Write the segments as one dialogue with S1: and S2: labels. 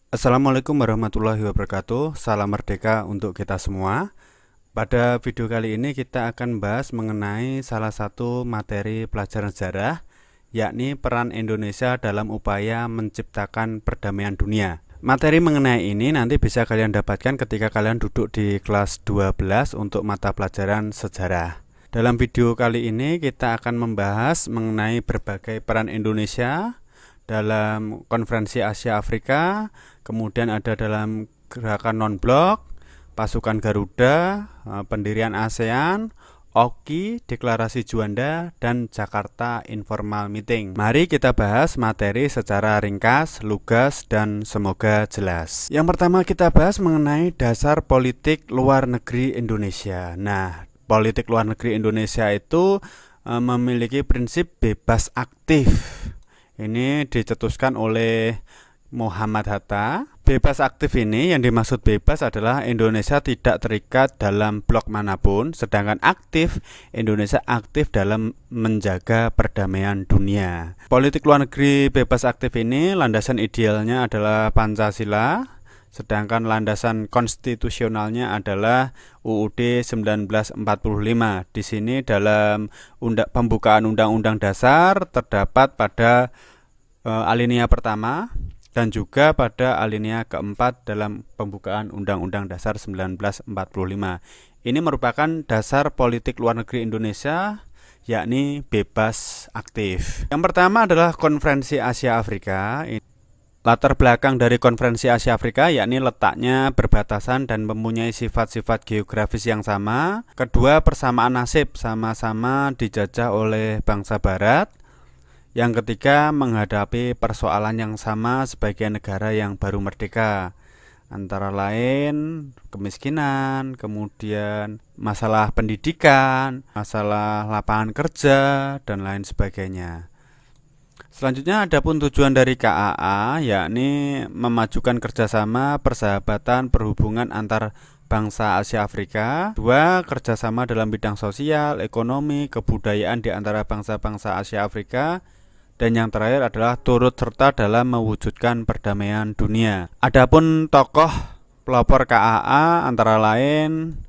S1: Assalamualaikum warahmatullahi wabarakatuh. Salam merdeka untuk kita semua. Pada video kali ini kita akan bahas mengenai salah satu materi pelajaran sejarah, yakni peran Indonesia dalam upaya menciptakan perdamaian dunia. Materi mengenai ini nanti bisa kalian dapatkan ketika kalian duduk di kelas 12 untuk mata pelajaran sejarah. Dalam video kali ini kita akan membahas mengenai berbagai peran Indonesia dalam konferensi Asia Afrika, kemudian ada dalam gerakan non-blok, pasukan Garuda, pendirian ASEAN, OKI, deklarasi Juanda, dan Jakarta Informal Meeting. Mari kita bahas materi secara ringkas, lugas, dan semoga jelas. Yang pertama kita bahas mengenai dasar politik luar negeri Indonesia. Nah, politik luar negeri Indonesia itu memiliki prinsip bebas aktif. Ini dicetuskan oleh Muhammad Hatta. Bebas aktif ini yang dimaksud bebas adalah Indonesia tidak terikat dalam blok manapun, sedangkan aktif, Indonesia aktif dalam menjaga perdamaian dunia. Politik luar negeri bebas aktif ini landasan idealnya adalah Pancasila, sedangkan landasan konstitusionalnya adalah UUD 1945. Di sini dalam pembukaan Undang-Undang Dasar terdapat pada alinea pertama dan juga pada alinea keempat dalam pembukaan Undang-Undang Dasar 1945. Ini merupakan dasar politik luar negeri Indonesia, yakni bebas aktif. Yang pertama adalah Konferensi Asia Afrika. Latar belakang dari Konferensi Asia Afrika yakni letaknya berbatasan dan mempunyai sifat-sifat geografis yang sama. Kedua, persamaan nasib, sama-sama dijajah oleh bangsa barat. Yang ketiga, menghadapi persoalan yang sama sebagai negara yang baru merdeka, antara lain kemiskinan, kemudian masalah pendidikan, masalah lapangan kerja, dan lain sebagainya. Selanjutnya ada pun tujuan dari KAA, yakni memajukan kerjasama, persahabatan, perhubungan antar bangsa Asia Afrika. Dua, kerjasama dalam bidang sosial, ekonomi, kebudayaan di antara bangsa-bangsa Asia Afrika. Dan yang terakhir adalah turut serta dalam mewujudkan perdamaian dunia. Adapun tokoh pelopor KAA antara lain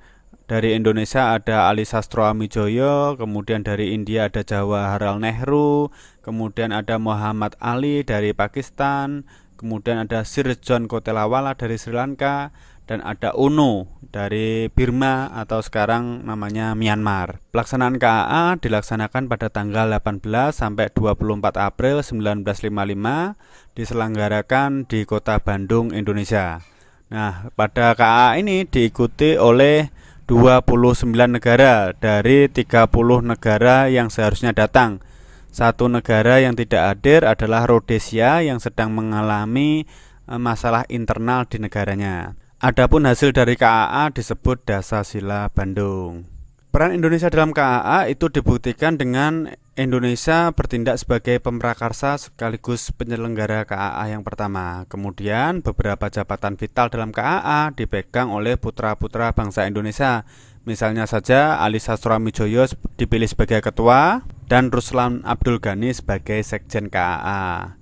S1: dari Indonesia ada Ali Sastro Amijoyo, kemudian dari India ada Jawaharlal Nehru, kemudian ada Muhammad Ali dari Pakistan, kemudian ada Sir John Kotelawala dari Sri Lanka, dan ada UNO dari Burma atau sekarang namanya Myanmar. Pelaksanaan KAA dilaksanakan pada tanggal 18 sampai 24 April 1955, diselenggarakan di Kota Bandung, Indonesia. Nah, pada KAA ini diikuti oleh 29 negara dari 30 negara yang seharusnya datang. Satu negara yang tidak hadir adalah Rhodesia yang sedang mengalami masalah internal di negaranya. Adapun hasil dari KAA disebut Dasasila Bandung. Peran Indonesia dalam KAA itu dibuktikan dengan Indonesia bertindak sebagai pemrakarsa sekaligus penyelenggara KAA yang pertama. Kemudian beberapa jabatan vital dalam KAA dipegang oleh putra-putra bangsa Indonesia. Misalnya saja Ali Sastro Amijoyo dipilih sebagai ketua dan Ruslan Abdul Ghani sebagai sekjen KAA.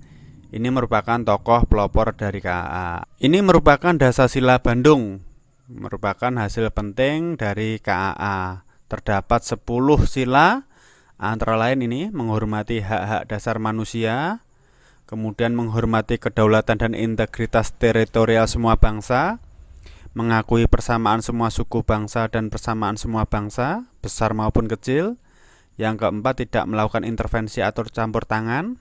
S1: Ini merupakan tokoh pelopor dari KAA. Ini merupakan Dasasila Bandung, merupakan hasil penting dari KAA. Terdapat 10 sila, antara lain ini menghormati hak-hak dasar manusia, kemudian menghormati kedaulatan dan integritas teritorial semua bangsa, mengakui persamaan semua suku bangsa dan persamaan semua bangsa, besar maupun kecil. Yang keempat, tidak melakukan intervensi atau campur tangan.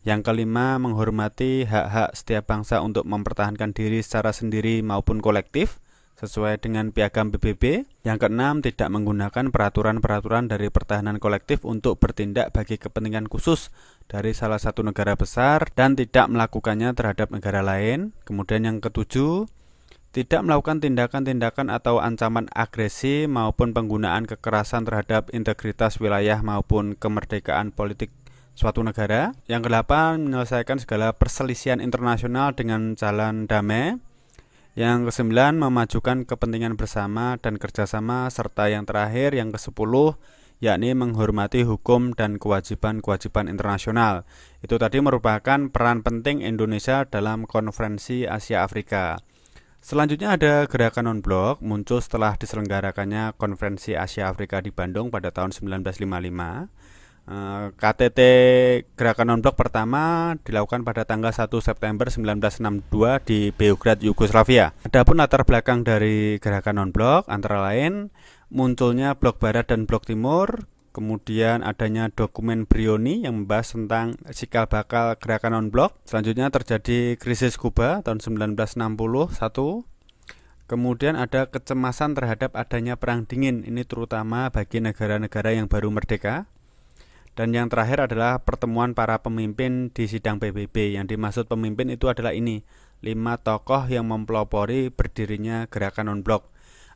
S1: Yang kelima, menghormati hak-hak setiap bangsa untuk mempertahankan diri secara sendiri maupun kolektif sesuai dengan piagam PBB. Yang keenam, tidak menggunakan peraturan-peraturan dari pertahanan kolektif untuk bertindak bagi kepentingan khusus dari salah satu negara besar dan tidak melakukannya terhadap negara lain. Kemudian yang ketujuh, tidak melakukan tindakan-tindakan atau ancaman agresi maupun penggunaan kekerasan terhadap integritas wilayah maupun kemerdekaan politik suatu negara. Yang kedelapan, menyelesaikan segala perselisihan internasional dengan jalan damai. Yang kesembilan, memajukan kepentingan bersama dan kerjasama. Serta yang terakhir, yang kesepuluh, yakni menghormati hukum dan kewajiban-kewajiban internasional. Itu tadi merupakan peran penting Indonesia dalam konferensi Asia Afrika. Selanjutnya ada gerakan non-blok, muncul setelah diselenggarakannya konferensi Asia Afrika di Bandung pada tahun 1955. KTT gerakan non-blok pertama dilakukan pada tanggal 1 September 1962 di Beograd, Yugoslavia. Adapun latar belakang dari gerakan non-blok antara lain munculnya blok barat dan blok timur, kemudian adanya dokumen Brioni yang membahas tentang cikal bakal gerakan non-blok. Selanjutnya terjadi krisis Kuba tahun 1961. Kemudian ada kecemasan terhadap adanya perang dingin, ini terutama bagi negara-negara yang baru merdeka. Dan yang terakhir adalah pertemuan para pemimpin di sidang PBB. Yang dimaksud pemimpin itu adalah ini, 5 tokoh yang mempelopori berdirinya gerakan non-blok.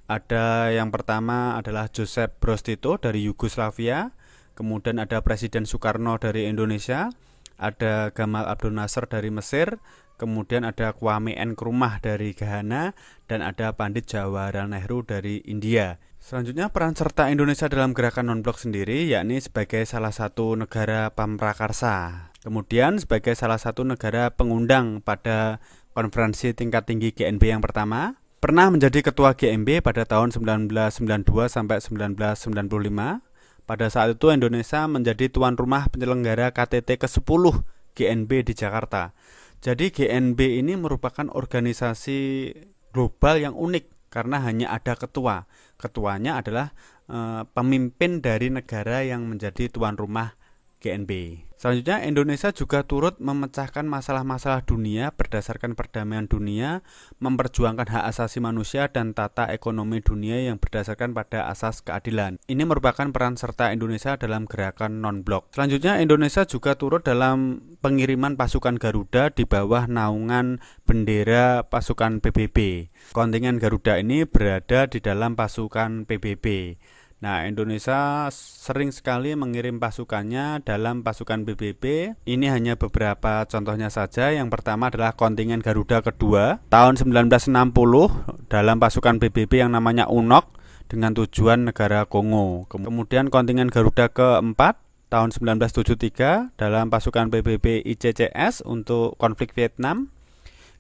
S1: Ada yang pertama adalah Joseph Broz Tito dari Yugoslavia, kemudian ada Presiden Soekarno dari Indonesia, ada Gamal Abdel Nasser dari Mesir, kemudian ada Kwame Nkrumah dari Ghana, dan ada Pandit Jawaharlal Nehru dari India. Selanjutnya peran serta Indonesia dalam gerakan non-blok sendiri, yakni sebagai salah satu negara pamrakarsa. Kemudian sebagai salah satu negara pengundang pada konferensi tingkat tinggi GNB yang pertama, pernah menjadi ketua GNB pada tahun 1992 sampai 1995. Pada saat itu Indonesia menjadi tuan rumah penyelenggara KTT ke-10 GNB di Jakarta. Jadi GNB ini merupakan organisasi global yang unik karena hanya ada ketua. Ketuanya adalah pemimpin dari negara yang menjadi tuan rumah GNB. Selanjutnya Indonesia juga turut memecahkan masalah-masalah dunia berdasarkan perdamaian dunia, memperjuangkan hak asasi manusia dan tata ekonomi dunia yang berdasarkan pada asas keadilan. Ini merupakan peran serta Indonesia dalam gerakan non-blok. Selanjutnya Indonesia juga turut dalam pengiriman pasukan Garuda di bawah naungan bendera pasukan PBB. Kontingen Garuda ini berada di dalam pasukan PBB. Nah, Indonesia sering sekali mengirim pasukannya dalam pasukan PBB. Ini hanya beberapa contohnya saja. Yang pertama adalah kontingen Garuda kedua tahun 1960 dalam pasukan PBB yang namanya UNOK dengan tujuan negara Kongo. Kemudian kontingen Garuda keempat tahun 1973 dalam pasukan PBB ICCS untuk konflik Vietnam.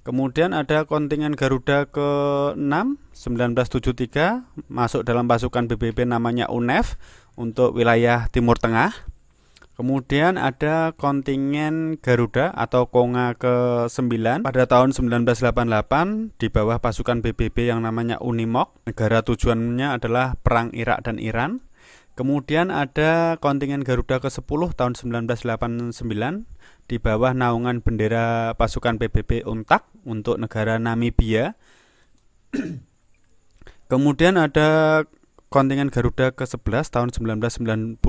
S1: Kemudian ada kontingen Garuda ke-6 1973 masuk dalam pasukan PBB namanya UNEF untuk wilayah Timur Tengah. Kemudian ada kontingen Garuda atau Konga ke-9 pada tahun 1988 di bawah pasukan PBB yang namanya UNIMOK. Negara tujuannya adalah perang Irak dan Iran. Kemudian ada kontingen Garuda ke-10 tahun 1989 di bawah naungan bendera pasukan PBB UNTAK untuk negara Namibia. Kemudian ada kontingen Garuda ke-11 tahun 1992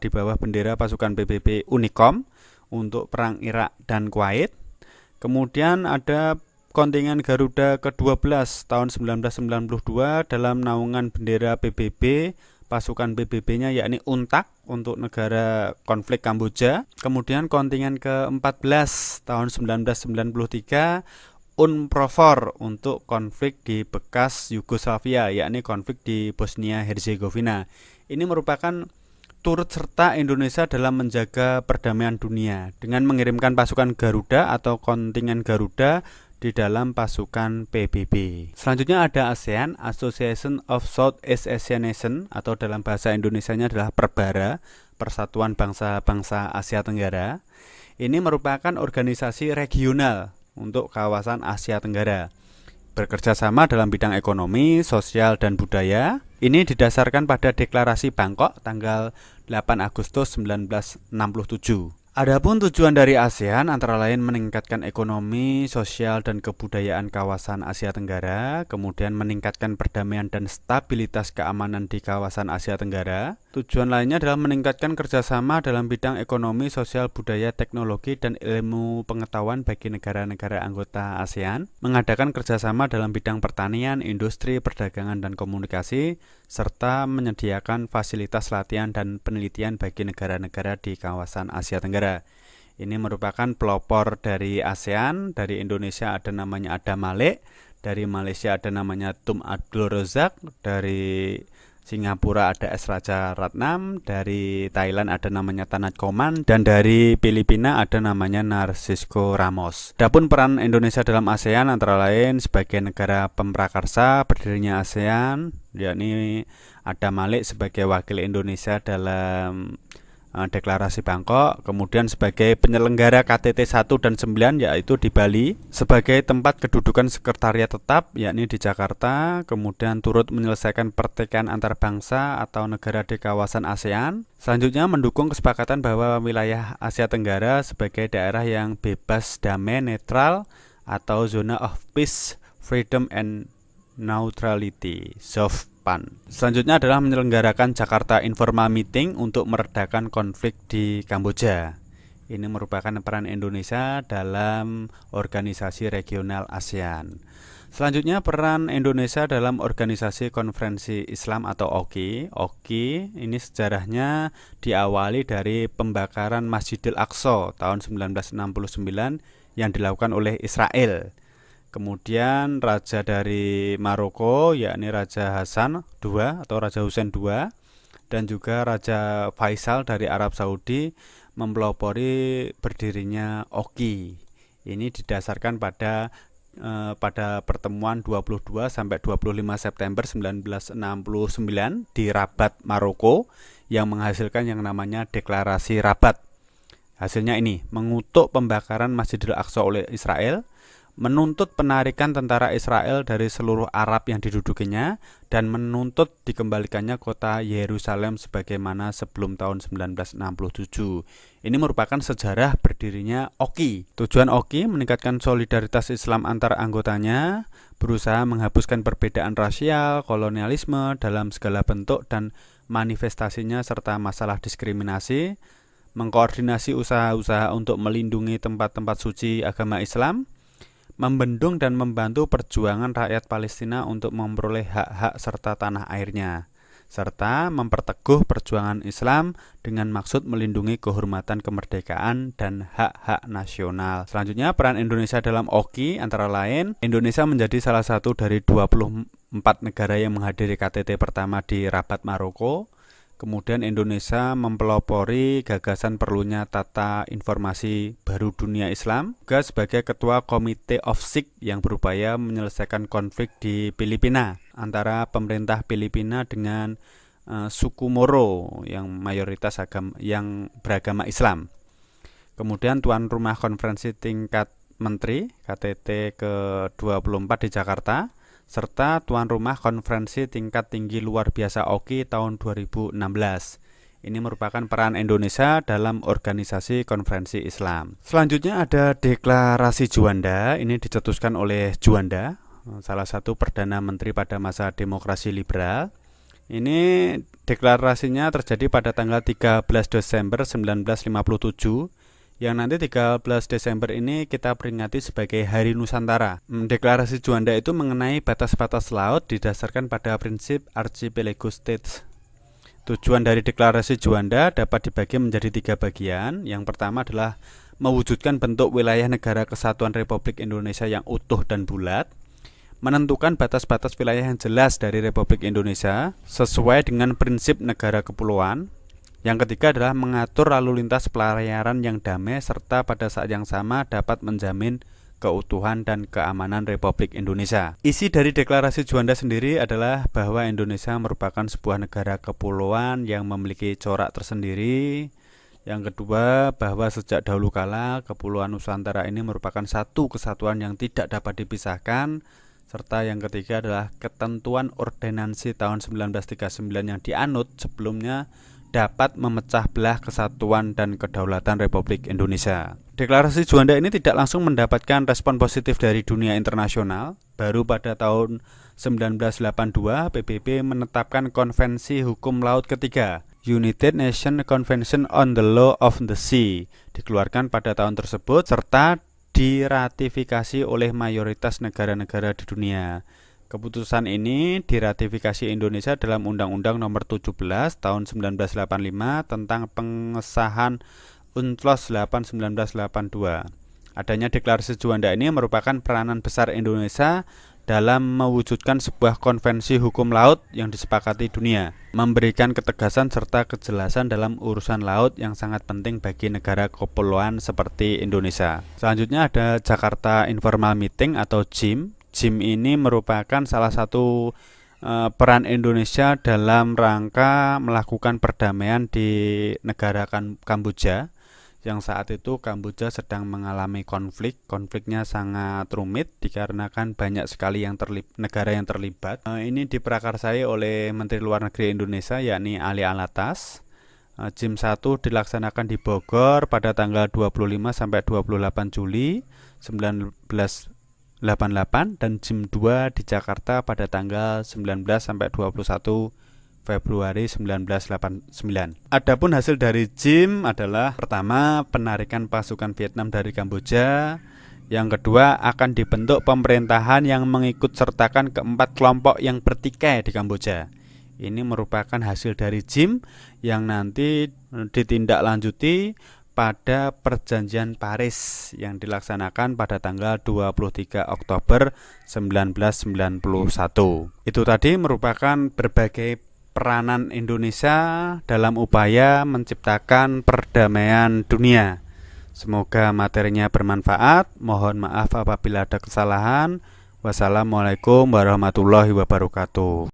S1: di bawah bendera pasukan PBB UNICOM untuk perang Irak dan Kuwait. Kemudian ada kontingen Garuda ke-12 tahun 1992 dalam naungan bendera PBB, pasukan PBB-nya yakni UNTAK untuk negara konflik Kamboja. Kemudian kontingen ke-14 tahun 1993 UNPROFOR untuk konflik di bekas Yugoslavia, yakni konflik di Bosnia Herzegovina. Ini merupakan turut serta Indonesia dalam menjaga perdamaian dunia dengan mengirimkan pasukan Garuda atau kontingen Garuda di dalam pasukan PBB. Selanjutnya ada ASEAN, Association of Southeast Asian Nations, atau dalam bahasa Indonesianya adalah Perbara, Persatuan Bangsa-Bangsa Asia Tenggara. Ini merupakan organisasi regional untuk kawasan Asia Tenggara. Bekerja sama dalam bidang ekonomi, sosial, dan budaya. Ini didasarkan pada Deklarasi Bangkok tanggal 8 Agustus 1967. Adapun tujuan dari ASEAN antara lain meningkatkan ekonomi, sosial, dan kebudayaan kawasan Asia Tenggara, kemudian meningkatkan perdamaian dan stabilitas keamanan di kawasan Asia Tenggara. Tujuan lainnya adalah meningkatkan kerjasama dalam bidang ekonomi, sosial, budaya, teknologi, dan ilmu pengetahuan bagi negara-negara anggota ASEAN, mengadakan kerjasama dalam bidang pertanian, industri, perdagangan, dan komunikasi, serta menyediakan fasilitas latihan dan penelitian bagi negara-negara di kawasan Asia Tenggara. Ini merupakan pelopor dari ASEAN. Dari Indonesia ada namanya Adam Malik, dari Malaysia ada namanya Tun Abdul Razak, dari Singapura ada S. Raja Ratnam, dari Thailand ada namanya Tanakoman, dan dari Filipina ada namanya Narcisco Ramos. Adapun peran Indonesia dalam ASEAN antara lain sebagai negara pemprakarsa berdirinya ASEAN, yakni ada Malik sebagai wakil Indonesia dalam Deklarasi Bangkok, kemudian sebagai penyelenggara KTT 1 dan 9 yaitu di Bali, sebagai tempat kedudukan sekretariat tetap yakni di Jakarta, kemudian turut menyelesaikan pertikaian antar bangsa atau negara di kawasan ASEAN. Selanjutnya mendukung kesepakatan bahwa wilayah Asia Tenggara sebagai daerah yang bebas, damai, netral atau zona of peace, freedom and neutrality, ZOFPAN. Selanjutnya adalah menyelenggarakan Jakarta Informal Meeting untuk meredakan konflik di Kamboja. Ini merupakan peran Indonesia dalam organisasi regional ASEAN. Selanjutnya peran Indonesia dalam organisasi konferensi Islam atau OKI. OKI ini sejarahnya diawali dari pembakaran Masjidil Aqsa tahun 1969 yang dilakukan oleh Israel. Kemudian raja dari Maroko yakni Raja Hasan II atau Raja Hussein II dan juga Raja Faisal dari Arab Saudi mempelopori berdirinya OKI. Ini didasarkan pada pertemuan 22 sampai 25 September 1969 di Rabat, Maroko yang menghasilkan yang namanya Deklarasi Rabat. Hasilnya ini mengutuk pembakaran Masjidil Aqsa oleh Israel, menuntut penarikan tentara Israel dari seluruh Arab yang didudukinya, dan menuntut dikembalikannya kota Yerusalem sebagaimana sebelum tahun 1967. Ini merupakan sejarah berdirinya OKI. Tujuan OKI meningkatkan solidaritas Islam antar anggotanya, berusaha menghapuskan perbedaan rasial, kolonialisme dalam segala bentuk dan manifestasinya serta masalah diskriminasi, mengkoordinasi usaha-usaha untuk melindungi tempat-tempat suci agama Islam, membendung dan membantu perjuangan rakyat Palestina untuk memperoleh hak-hak serta tanah airnya, serta memperteguh perjuangan Islam dengan maksud melindungi kehormatan kemerdekaan dan hak-hak nasional. Selanjutnya, peran Indonesia dalam OKI antara lain, Indonesia menjadi salah satu dari 24 negara yang menghadiri KTT pertama di Rabat, Maroko. Kemudian Indonesia mempelopori gagasan perlunya tata informasi baru dunia Islam, juga sebagai ketua Komite of SIK yang berupaya menyelesaikan konflik di Filipina antara pemerintah Filipina dengan suku Moro yang mayoritas yang beragama Islam. Kemudian tuan rumah konferensi tingkat menteri KTT ke-24 di Jakarta, serta tuan rumah konferensi tingkat tinggi luar biasa OKI tahun 2016. Ini merupakan peran Indonesia dalam organisasi konferensi Islam. Selanjutnya ada Deklarasi Juanda. Ini dicetuskan oleh Juanda, salah satu Perdana Menteri pada masa demokrasi liberal. Ini deklarasinya terjadi pada tanggal 13 Desember 1957. Yang nanti 13 Desember ini kita peringati sebagai Hari Nusantara. Deklarasi Juanda itu mengenai batas-batas laut didasarkan pada prinsip Archipelago States. Tujuan dari Deklarasi Juanda dapat dibagi menjadi 3 bagian. Yang pertama adalah mewujudkan bentuk wilayah negara kesatuan Republik Indonesia yang utuh dan bulat, menentukan batas-batas wilayah yang jelas dari Republik Indonesia sesuai dengan prinsip negara kepulauan. Yang ketiga adalah mengatur lalu lintas pelayaran yang damai serta pada saat yang sama dapat menjamin keutuhan dan keamanan Republik Indonesia. Isi dari Deklarasi Juanda sendiri adalah bahwa Indonesia merupakan sebuah negara kepulauan yang memiliki corak tersendiri. Yang kedua, bahwa sejak dahulu kala Kepulauan Nusantara ini merupakan satu kesatuan yang tidak dapat dipisahkan. Serta yang ketiga adalah ketentuan ordonansi tahun 1939 yang dianut sebelumnya dapat memecah belah kesatuan dan kedaulatan Republik Indonesia. Deklarasi Juanda ini tidak langsung mendapatkan respon positif dari dunia internasional. Baru pada tahun 1982 PBB menetapkan Konvensi Hukum Laut ketiga, United Nations Convention on the Law of the Sea, dikeluarkan pada tahun tersebut serta diratifikasi oleh mayoritas negara-negara di dunia. Keputusan ini diratifikasi Indonesia dalam Undang-Undang Nomor 17 Tahun 1985 tentang pengesahan UNCLOS 8 1982. Adanya Deklarasi Juanda ini merupakan peranan besar Indonesia dalam mewujudkan sebuah konvensi hukum laut yang disepakati dunia, memberikan ketegasan serta kejelasan dalam urusan laut yang sangat penting bagi negara kepulauan seperti Indonesia. Selanjutnya ada Jakarta Informal Meeting atau JIM. JIM ini merupakan salah satu peran Indonesia dalam rangka melakukan perdamaian di negara Kamboja, yang saat itu Kamboja sedang mengalami konfliknya sangat rumit dikarenakan banyak sekali negara yang terlibat. Ini diprakarsai oleh Menteri Luar Negeri Indonesia yakni Ali Alatas. JIM 1 dilaksanakan di Bogor pada tanggal 25 sampai 28 Juli 1988 dan JIM 2 di Jakarta pada tanggal 19 sampai 21 Februari 1989. Adapun hasil dari JIM adalah pertama, penarikan pasukan Vietnam dari Kamboja. Yang kedua, akan dibentuk pemerintahan yang mengikut sertakan keempat kelompok yang bertikai di Kamboja. Ini merupakan hasil dari JIM yang nanti ditindaklanjuti pada Perjanjian Paris yang dilaksanakan pada tanggal 23 Oktober 1991. Itu tadi merupakan berbagai peranan Indonesia dalam upaya menciptakan perdamaian dunia. Semoga materinya bermanfaat. Mohon maaf apabila ada kesalahan. Wassalamualaikum warahmatullahi wabarakatuh.